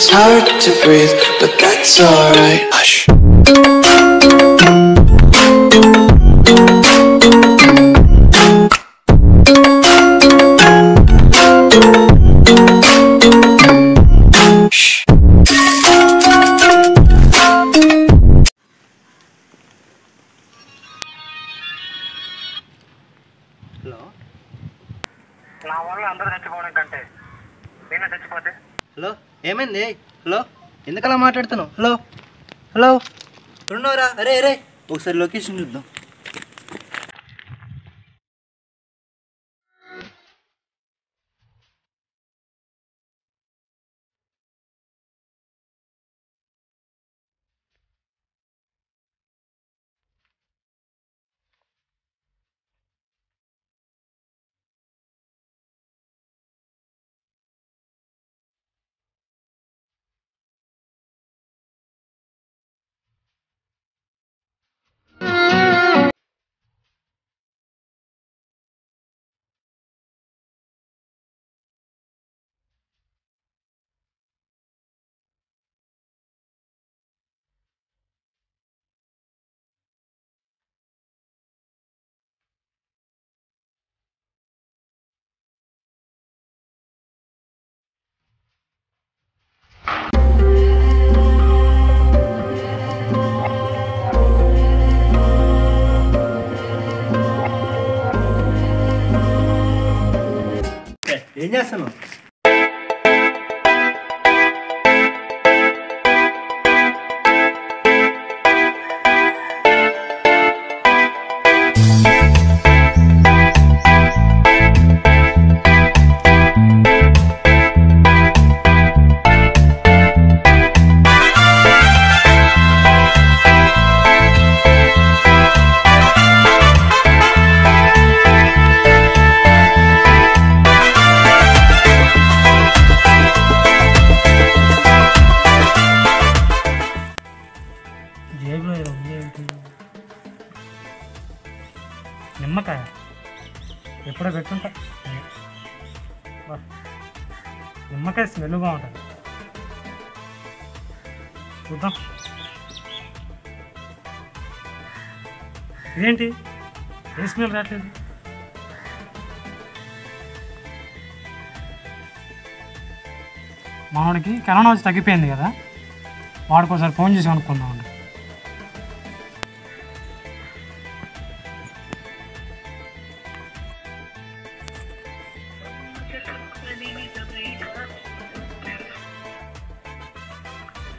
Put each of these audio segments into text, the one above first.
It's hard to breathe, but that's alright. Hush. Hello నా వాళ్ళు అందరూ చచ్చిపోవడం కంటే నేనే చచ్చిపోతే. హలో ఏమైంది? హలో ఎందుకలా మాట్లాడుతున్నావు? హలో హలో రెండోరా. అరే అరే ఒకసారి లొకేషన్ చూద్దాం. ఏం చేస్తున్నావు? జేబులో ఏదో ఉంది ఏంటి? నిమ్మకాయ ఎప్పుడో పెట్టుంటా. నిమ్మకాయ స్మెల్ బాగుంటుంది, చూద్దాం. ఇదేంటి ఏ స్మెల్ రావట్లేదు? మావాడికి కరోనా వచ్చి తగ్గిపోయింది కదా, వాడికి ఒకసారి ఫోన్ చేసి అనుకుందామండి.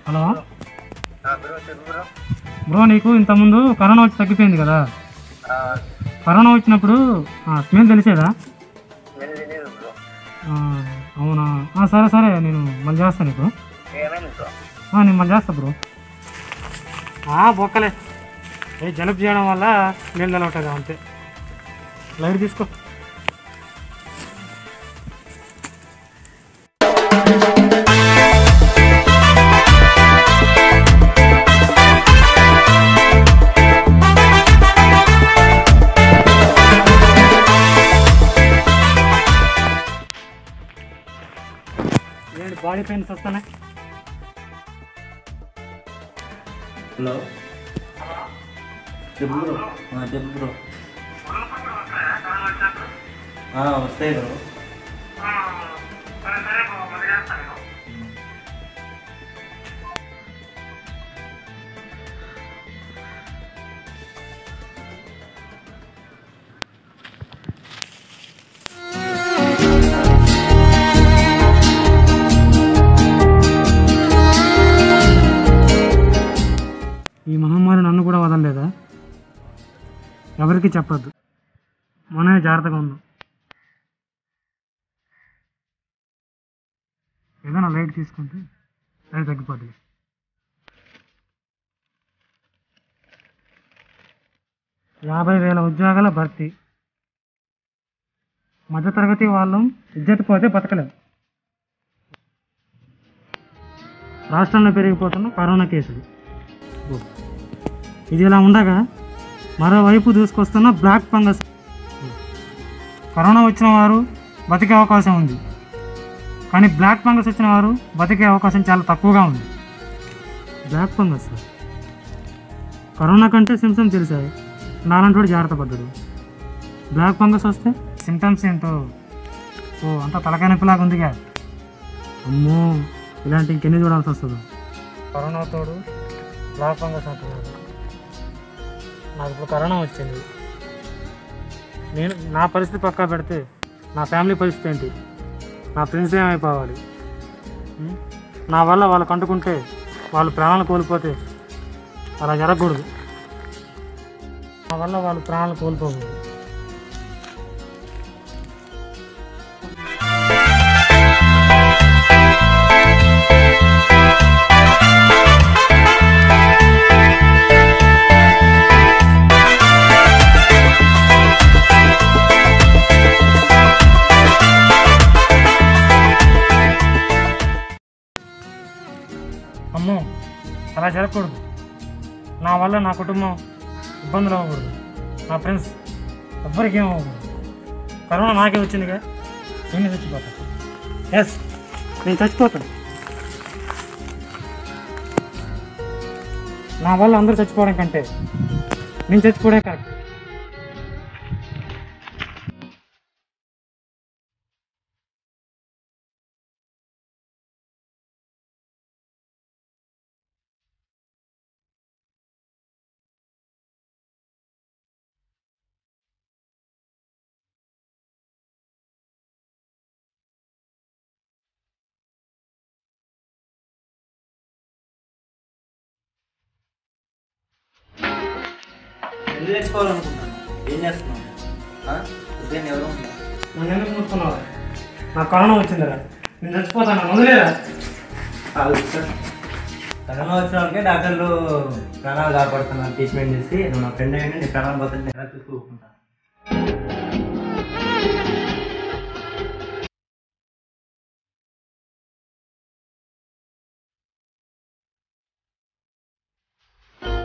హలో బ్రో, నీకు ఇంతకుముందు కరోనా వచ్చి తగ్గిపోయింది కదా, కరోనా వచ్చినప్పుడు స్మెల్ తెలిసేదా? అవునా, సరే సరే, నేను మళ్ళీ చేస్తాను నీకు. నేను మళ్ళీ చేస్తా బ్రో. బొక్కలే జలుబు చేయడం వల్ల నీళ్ళు నిలవటది అంతే. లైట్ తీసుకో. ఏంటి బాడీ పెయిన్స్ వస్తున్నాయి? హలో చెప్పు బ్రో. చెప్పు బ్రో. వస్తాయి బ్రో. ఈ మహమ్మారి నన్ను కూడా వదలలేదా? ఎవరికి చెప్పద్దు, మనమే జాగ్రత్తగా ఉందాం. ఏదైనా లైట్ తీసుకుంటే అది తగ్గిపోతుంది. $50,000 ఉద్యోగాల భర్తీ. మధ్యతరగతి వాళ్ళం ఇజ్జత్ పోతే బతకలేం. రాష్ట్రంలో పెరిగిపోతున్న కరోనా కేసులు. ఇది ఇలా ఉండగా మరోవైపు దూసుకొస్తున్న బ్లాక్ ఫంగస్. కరోనా వచ్చిన వారు బతికే అవకాశం ఉంది, కానీ బ్లాక్ ఫంగస్ వచ్చిన వారు బతికే అవకాశం చాలా తక్కువగా ఉంది. బ్లాక్ ఫంగస్ కరోనా కంటే సిమ్టమ్స్ తెలిసాయి, నాలాంటి వాడు జాగ్రత్త పడ్డాడు. బ్లాక్ ఫంగస్ వస్తే సిమ్టమ్స్ ఏంటో అంతా తలకాయ నొప్పిలాగా ఉందిగా. అమ్మో, ఇలాంటి ఇంకెన్ని చూడాల్సి వస్తుందో. కరోనా తోడు బ్లాక్ ఫంగస్ అంటున్నాడు. నాకు ఇప్పుడు కరోనా వచ్చింది. నా పరిస్థితి పక్కా పెడితే నా ఫ్యామిలీ పరిస్థితి ఏంటి? నా ఫ్రెండ్స్ ఏమైపోవాలి? నా వల్ల వాళ్ళకు అంటుకుంటే వాళ్ళు ప్రాణాలు కోల్పోతే అలా జరగకూడదు. నా వల్ల వాళ్ళు ప్రాణాలు కోల్పోకూడదు. అమ్మో, అలా జరగకూడదు. నా వల్ల నా కుటుంబం ఇబ్బందులు అవ్వకూడదు, నా ఫ్రెండ్స్ ఎవ్వరికి ఏమవ్వకూడదు. కరోనా నాకే వచ్చిందిగా, నేను చచ్చిపోతాను. ఎస్, నేను చచ్చిపోతాను. నా వల్ల అందరూ చచ్చిపోవడం కంటే నేను చచ్చిపోవడం కరెక్ట్. ఎందుకు తెచ్చుకోవాలనుకుంటాను? ఏం చేస్తున్నావు? ఉదయాన్ని ఎవరు ఉంటారు? నన్ను ఎందుకు ముట్టుకున్నావు? నాకు కరోనా వచ్చిందిరా, నేను చచ్చిపోతాను, వదిలేరా. కరోనా వచ్చిన వాళ్ళకే డాక్టర్లు ప్రాణాలు కాపాడుతున్నారు ట్రీట్మెంట్ చేసి. నువ్వు నా ఫ్రెండ్ అయ్యండి, నీ ప్రాణాలు పోతుంది ఎలా చూసుకుంటాను.